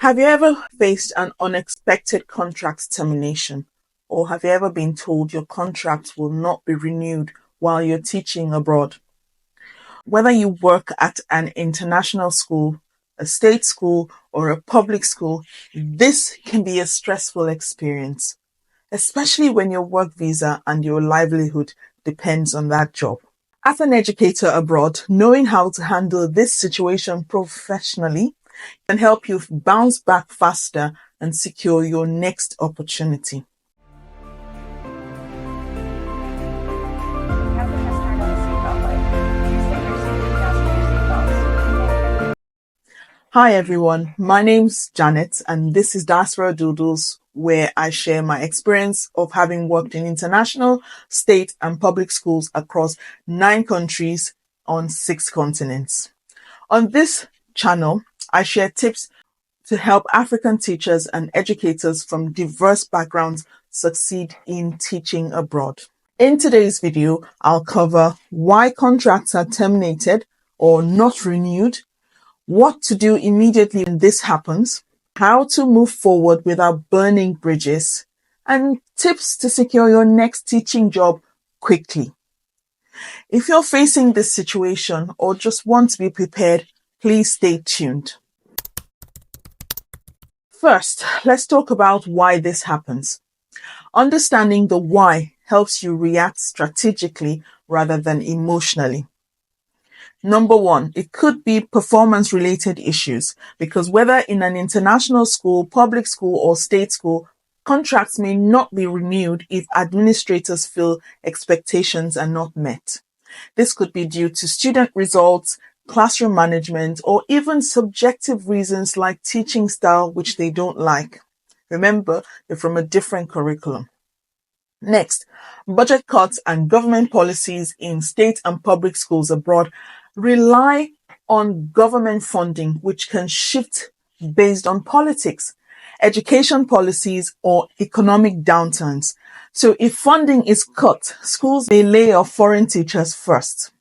Have you ever faced an unexpected contract termination? Or have you ever been told your contract will not be renewed while you're teaching abroad? Whether you work at an international school, a state school, or a public school, this can be a stressful experience, especially when your work visa and your livelihood depends on that job. As an educator abroad, knowing how to handle this situation professionally can help you bounce back faster and secure your next opportunity. Hi everyone, my name's Janet and this is Diaspora Doodles, where I share my experience of having worked in international, state and public schools across 9 countries on 6 continents. On this channel, I share tips to help African teachers and educators from diverse backgrounds succeed in teaching abroad. In today's video, I'll cover why contracts are terminated or not renewed, what to do immediately when this happens, how to move forward without burning bridges, and tips to secure your next teaching job quickly. If you're facing this situation or just want to be prepared, please stay tuned. First, let's talk about why this happens. Understanding the why helps you react strategically rather than emotionally. Number 1, it could be performance-related issues, because whether in an international school, public school, or state school, contracts may not be renewed if administrators feel expectations are not met. This could be due to student results, classroom management, or even subjective reasons like teaching style, which they don't like. Remember, they're from a different curriculum. Next, budget cuts and government policies in state and public schools abroad rely on government funding, which can shift based on politics, education policies, or economic downturns. So if funding is cut, schools may lay off foreign teachers first.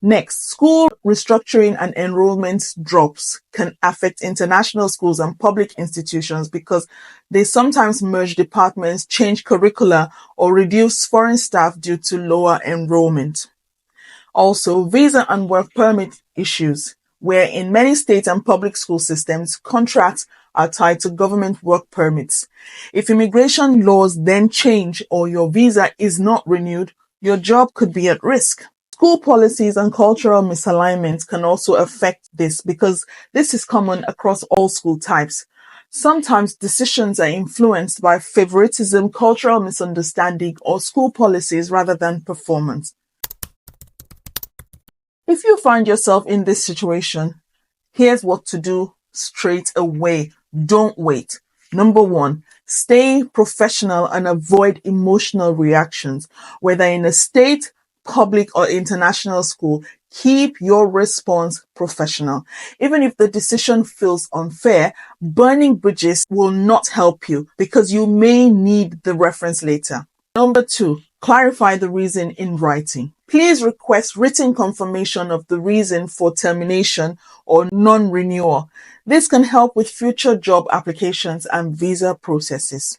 Next, school restructuring and enrollment drops can affect international schools and public institutions because they sometimes merge departments, change curricula, or reduce foreign staff due to lower enrollment. Also, visa and work permit issues, where in many state and public school systems, contracts are tied to government work permits. If immigration laws then change or your visa is not renewed, your job could be at risk. School policies and cultural misalignment can also affect this because this is common across all school types. Sometimes decisions are influenced by favoritism, cultural misunderstanding, or school policies rather than performance. If you find yourself in this situation, here's what to do straight away. Don't wait. Number 1, stay professional and avoid emotional reactions. Whether in a state, public, or international school, keep your response professional. Even if the decision feels unfair, burning bridges will not help you because you may need the reference later. Number 2, clarify the reason in writing. Please request written confirmation of the reason for termination or non-renewal. This can help with future job applications and visa processes.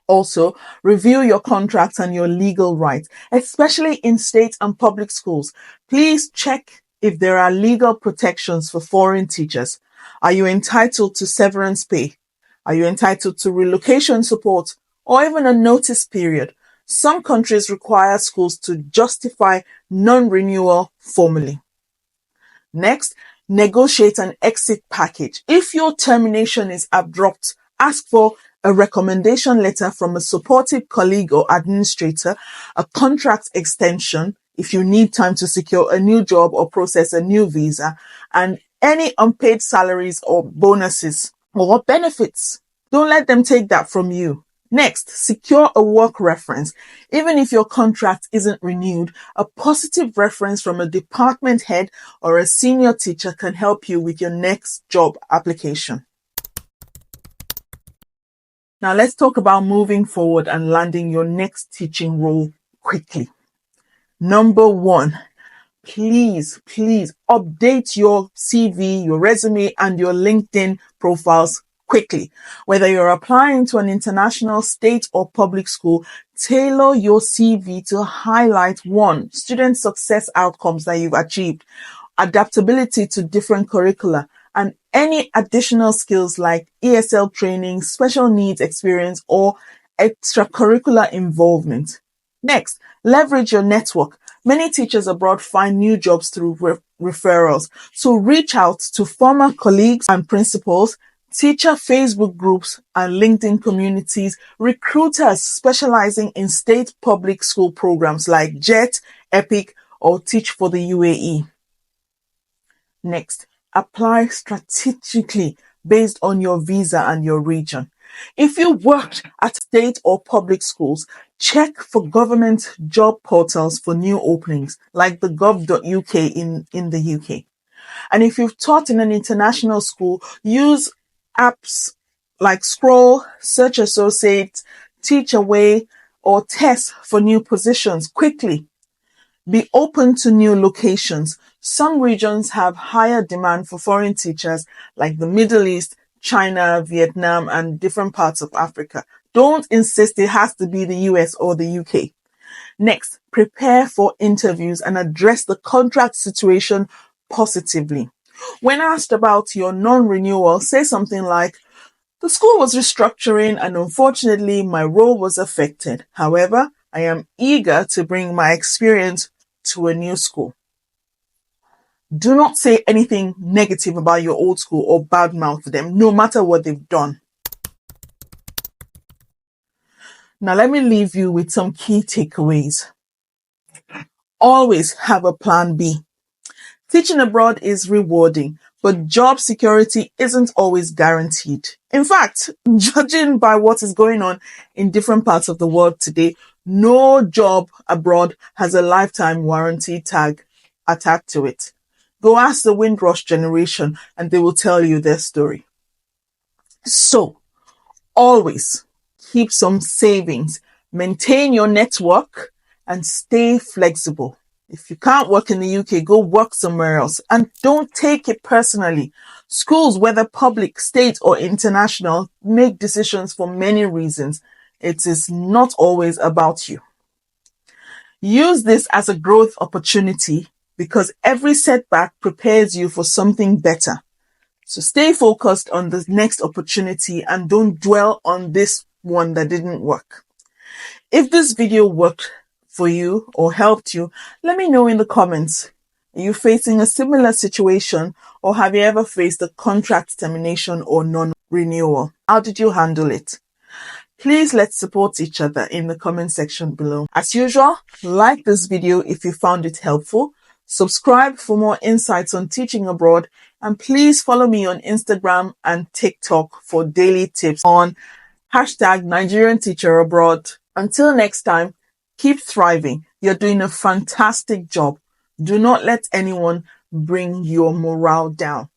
Also, review your contracts and your legal rights, especially in state and public schools. Please check if there are legal protections for foreign teachers. Are you entitled to severance pay? Are you entitled to relocation support or even a notice period? Some countries require schools to justify non-renewal formally. Next, negotiate an exit package. If your termination is abrupt, ask for a recommendation letter from a supportive colleague or administrator, a contract extension if you need time to secure a new job or process a new visa, and any unpaid salaries or bonuses or benefits. Don't let them take that from you. Next, secure a work reference. Even if your contract isn't renewed, a positive reference from a department head or a senior teacher can help you with your next job application. Now let's talk about moving forward and landing your next teaching role quickly. Number 1, please update your CV, your resume, and your LinkedIn profiles quickly. Whether you're applying to an international, state, or public school, tailor your CV to highlight: 1, student success outcomes that you've achieved, adaptability to different curricula, and any additional skills like ESL training, special needs experience, or extracurricular involvement. Next, leverage your network. Many teachers abroad find new jobs through referrals. So reach out to former colleagues and principals, teacher Facebook groups and LinkedIn communities, recruiters specializing in state public school programs like JET, EPIC, or Teach for the UAE. Next, apply strategically based on your visa and your region. If you worked at state or public schools, check for government job portals for new openings like the gov.uk in the UK. And if you've taught in an international school, use apps like Scroll, Search Associate, Teach Away, or Test for new positions quickly. Be open to new locations. Some regions have higher demand for foreign teachers like the Middle East, China, Vietnam, and different parts of Africa. Don't insist it has to be the US or the UK. Next, prepare for interviews and address the contract situation positively. When asked about your non-renewal, say something like, "The school was restructuring and unfortunately my role was affected. However, I am eager to bring my experience to a new school." Do not say anything negative about your old school or badmouth them, no matter what they've done. Now let me leave you with some key takeaways. Always have a plan B. Teaching abroad is rewarding, but job security isn't always guaranteed. In fact, judging by what is going on in different parts of the world today, no job abroad has a lifetime warranty tag attached to it. Go ask the Windrush generation and they will tell you their story. So, always keep some savings, maintain your network, and stay flexible. If you can't work in the UK, go work somewhere else. And don't take it personally. Schools, whether public, state, or international, make decisions for many reasons. It is not always about you. Use this as a growth opportunity because every setback prepares you for something better. So stay focused on the next opportunity and don't dwell on this one that didn't work. If this video worked for you or helped you, let me know in the comments. Are you facing a similar situation or have you ever faced a contract termination or non-renewal? How did you handle it? Please let's support each other in the comment section below. As usual, like this video if you found it helpful, subscribe for more insights on teaching abroad, and please follow me on Instagram and TikTok for daily tips on #NigerianTeacherAbroad. Until next time, keep thriving. You're doing a fantastic job. Do not let anyone bring your morale down.